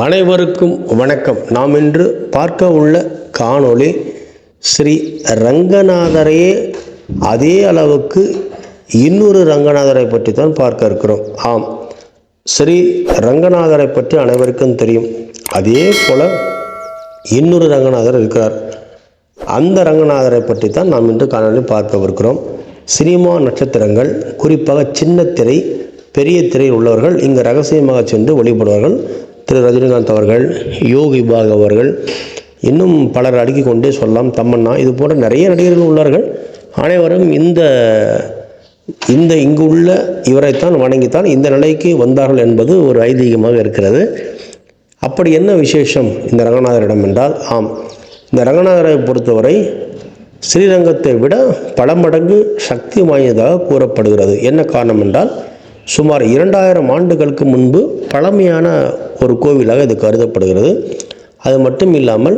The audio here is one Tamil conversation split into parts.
அனைவருக்கும் வணக்கம். நாம் இன்று பார்க்க உள்ள காணொளி ஸ்ரீ ரங்கநாதரையே அதே அளவுக்கு இன்னொரு ரங்கநாதரை பற்றி தான் பார்க்க இருக்கிறோம். ஆம், ஸ்ரீ ரங்கநாதரை பற்றி அனைவருக்கும் தெரியும். அதே போல இன்னொரு ரங்கநாதர் இருக்கிறார். அந்த ரங்கநாதரை பற்றி தான் நாம் இன்று காணொளி பார்க்கவிருக்கிறோம். சினிமா நட்சத்திரங்கள், குறிப்பாக சின்ன திரை, பெரிய திரையில் உள்ளவர்கள் இங்கு ரகசியமாக சென்று வழிபடுவார்கள். திரு ரஜினிகாந்த் அவர்கள், யோகி பாக் அவர்கள், இன்னும் பலர் அடுக்கிக் கொண்டே சொல்லலாம். தமன்னா, இது போன்ற நிறைய நடிகர்கள் உள்ளார்கள். அனைவரும் இந்த இங்கு உள்ள இவரைத்தான் வணங்கித்தான் இந்த நிலைக்கு வந்தார்கள் என்பது ஒரு ஐதீகமாக இருக்கிறது. அப்படி என்ன விசேஷம் இந்த ரங்கநாதரிடம் என்றால், ஆம், இந்த ரங்கநாதரை பொறுத்தவரை ஸ்ரீரங்கத்தை விட பல மடங்கு சக்தி வாய்ந்ததாக கூறப்படுகிறது. என்ன காரணம் என்றால், சுமார் 2000 ஆண்டுகளுக்கு முன்பு பழமையான ஒரு கோவிலாக இது கருதப்படுகிறது. அது மட்டும் இல்லாமல்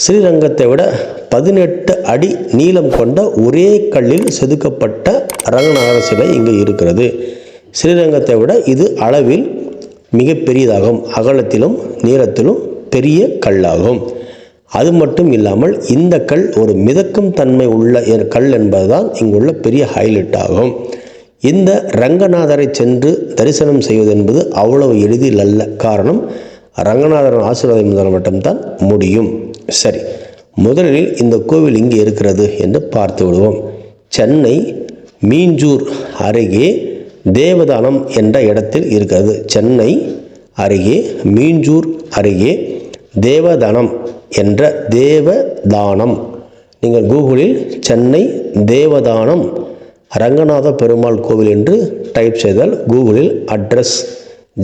ஸ்ரீரங்கத்தை விட 18 அடி நீளம் கொண்ட ஒரே கல்லில் செதுக்கப்பட்ட ரங்கநாதர் சிலை இங்கு இருக்கிறது. ஸ்ரீரங்கத்தை விட இது அளவில் மிக பெரியதாகும், அகலத்திலும் நீளத்திலும் பெரிய கல்லாகும். அது மட்டும் இல்லாமல் இந்த கல் ஒரு மிதக்கும் தன்மை உள்ள கல் என்பதுதான் இங்குள்ள பெரிய ஹைலைட் ஆகும். இந்த ரங்கநாதரை சென்று தரிசனம் செய்வது என்பது அவ்வளவு எளிதில் அல்ல. காரணம், ரங்கநாதரின் ஆசீர்வாதம் இருந்தால் மட்டும்தான் முடியும். சரி, முதலில் இந்த கோவில் இங்கே இருக்கிறது என்று பார்த்து விடுவோம். சென்னை மீஞ்சூர் அருகே தேவதானம் என்ற இடத்தில் இருக்கிறது. சென்னை அருகே மீஞ்சூர் அருகே தேவதானம் என்ற தேவதானம், நீங்கள் கூகுளில் சென்னை தேவதானம் ரங்கநாத பெருமாள் கோவில் என்று டைப் செய்தால் கூகுளில் அட்ரஸ்,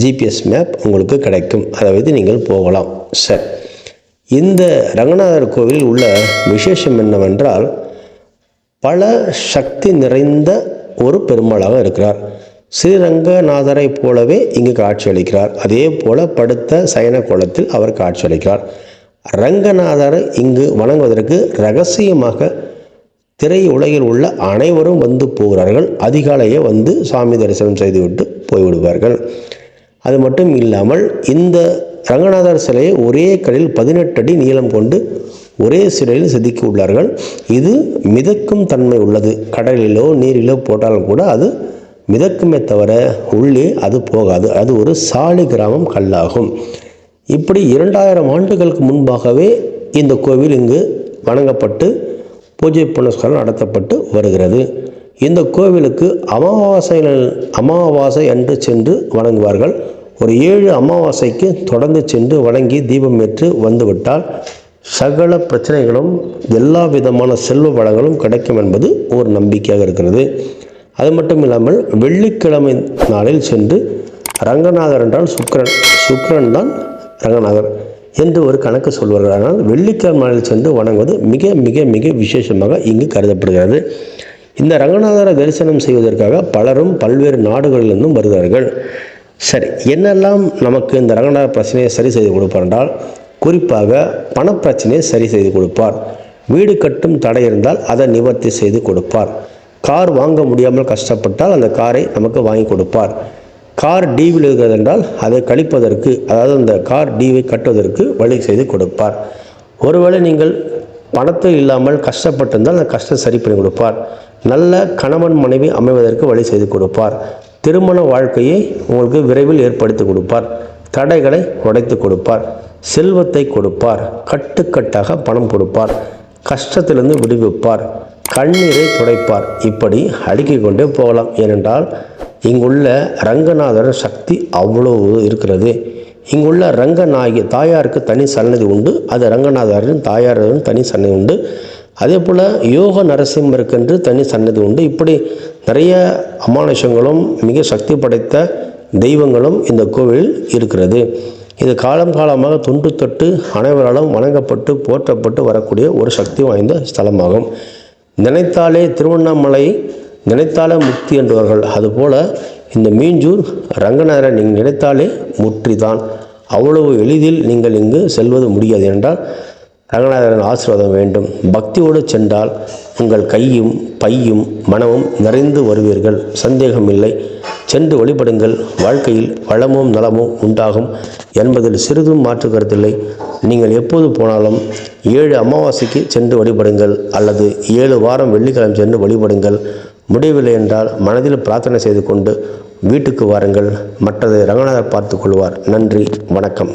ஜிபிஎஸ் மேப் உங்களுக்கு கிடைக்கும். அதை வைத்து நீங்கள் போகலாம். சரி, இந்த ரங்கநாதர் கோவிலில் உள்ள விசேஷம் என்னவென்றால், பல சக்தி நிறைந்த ஒரு பெருமாளாக இருக்கிறார். ஸ்ரீரங்கநாதரை போலவே இங்கு காட்சியளிக்கிறார். அதே போல படுத்த சயன கோலத்தில் அவர் காட்சியளிக்கிறார். ரங்கநாதரை இங்கு வணங்குவதற்கு ரகசியமாக திரை உலகில் உள்ள அனைவரும் வந்து போகிறார்கள். அதிகாலையே வந்து சாமி தரிசனம் செய்துவிட்டு போய்விடுவார்கள். அது மட்டும் இல்லாமல் இந்த ரங்கநாதர் சிலையை ஒரே கல்லில் 18 அடி நீளம் கொண்டு ஒரே சிலையில் செதுக்கி உள்ளார்கள். இது மிதக்கும் தன்மை உள்ளது. கடலிலோ நீரிலோ போட்டாலும் கூட அது மிதக்குமே தவிர உள்ளே அது போகாது. அது ஒரு சாலி கிராமம் கல்லாகும். இப்படி 2000 ஆண்டுகளுக்கு முன்பாகவே இந்த கோவில் இங்கு வணங்கப்பட்டு பூஜை புனஸ்காரம் நடத்தப்பட்டு வருகிறது. இந்த கோவிலுக்கு அமாவாசை அன்று சென்று வணங்குவார்கள். ஒரு 7 அமாவாசைக்கு தொடர்ந்து சென்று வணங்கி தீபம் ஏற்று வந்துவிட்டால் சகல பிரச்சனைகளும், எல்லா விதமான செல்வ வளங்களும் கிடைக்கும் என்பது ஒரு நம்பிக்கையாக இருக்கிறது. அது மட்டும் இல்லாமல் வெள்ளிக்கிழமை நாளில் சென்று, ரங்கநாதர் என்றால் சுக்கிரன் தான் ரங்கநாதர் என்று ஒரு கணக்கு சொல்வார்கள். ஆனால் வெள்ளிக்கிழமை நாளில் சென்று வணங்குவது மிக மிக மிக விசேஷமாக இங்கு கருதப்படுகிறது. இந்த ரங்கநாதரை தரிசனம் செய்வதற்காக பலரும் பல்வேறு நாடுகளிலிருந்தும் வருகிறார்கள். சரி, என்னெல்லாம் நமக்கு இந்த ரங்கநாதர் பிரச்சனையை சரி செய்து கொடுப்பார் என்றால், குறிப்பாக பணப்பிரச்சனையை சரி செய்து கொடுப்பார். வீடு கட்டும் தடை இருந்தால் அதை நிவர்த்தி செய்து கொடுப்பார். கார் வாங்க முடியாமல் கஷ்டப்பட்டால் அந்த காரை நமக்கு வாங்கி கொடுப்பார். கார் டிவில் இருக்கிறது என்றால் அதை கழிப்பதற்கு, அதாவது அந்த கார் டிவை கட்டுவதற்கு வழி செய்து கொடுப்பார். ஒருவேளை நீங்கள் பணத்தை இல்லாமல் கஷ்டப்பட்டிருந்தால் அந்த கஷ்டம் சரி பண்ணி கொடுப்பார். நல்ல கணவன் மனைவி அமைவதற்கு வழி செய்து கொடுப்பார். திருமண வாழ்க்கையை உங்களுக்கு விரைவில் ஏற்படுத்தி கொடுப்பார். தடைகளை உடைத்து கொடுப்பார். செல்வத்தை கொடுப்பார். கட்டுக்கட்டாக பணம் கொடுப்பார். கஷ்டத்திலிருந்து விடுவிப்பார். கண்ணீரை துடைப்பார். இப்படி அடுக்கிக் கொண்டே போகலாம். ஏனென்றால் இங்குள்ள ரங்கநாதர் சக்தி அவ்வளவு இருக்கிறது. இங்குள்ள ரங்கநாயகி தாயாருக்கு தனி சன்னதி உண்டு. அது ரங்கநாதரின் தாயாரின் தனி சன்னதி உண்டு. அதே போல் யோக நரசிம்மருக்கென்று தனி சன்னதி உண்டு. இப்படி நிறைய அமானுஷங்களும் மிக சக்தி படைத்த தெய்வங்களும் இந்த கோவிலில் இருக்கிறது. இது காலம் காலமாக தொன்று தொட்டு அனைவராலும் வணங்கப்பட்டு போற்றப்பட்டு வரக்கூடிய ஒரு சக்தி வாய்ந்த ஸ்தலமாகும். நினைத்தாலே திருவண்ணாமலை, நினைத்தாலே முக்தி என்றவர்கள், அதுபோல இந்த மீஞ்சூர் ரங்கநாதரை நீங்கள் நினைத்தாலே முற்றிதான். அவ்வளவு எளிதில் நீங்கள் இங்கு செல்வது முடியாது. என்றால் ரங்கநாதரின் ஆசீர்வாதம் வேண்டும். பக்தியோடு சென்றால் உங்கள் கையும் பையும் மனமும் நிறைந்து வருவீர்கள், சந்தேகமில்லை. சென்று வழிபடுங்கள், வாழ்க்கையில் வளமும் நலமும் உண்டாகும் என்பதில் சிறிதும் மாற்று கருத்தில்லை. நீங்கள் எப்போது போனாலும் 7 அமாவாசைக்கு சென்று வழிபடுங்கள் அல்லது 7 வாரம் வெள்ளிக்கிழமை சென்று வழிபடுங்கள். முடியவில்லை என்றால் மனதில் பிரார்த்தனை செய்து கொண்டு வீட்டுக்கு வாருங்கள். மற்றது ரங்கநாதர் பார்த்து கொள்வார். நன்றி, வணக்கம்.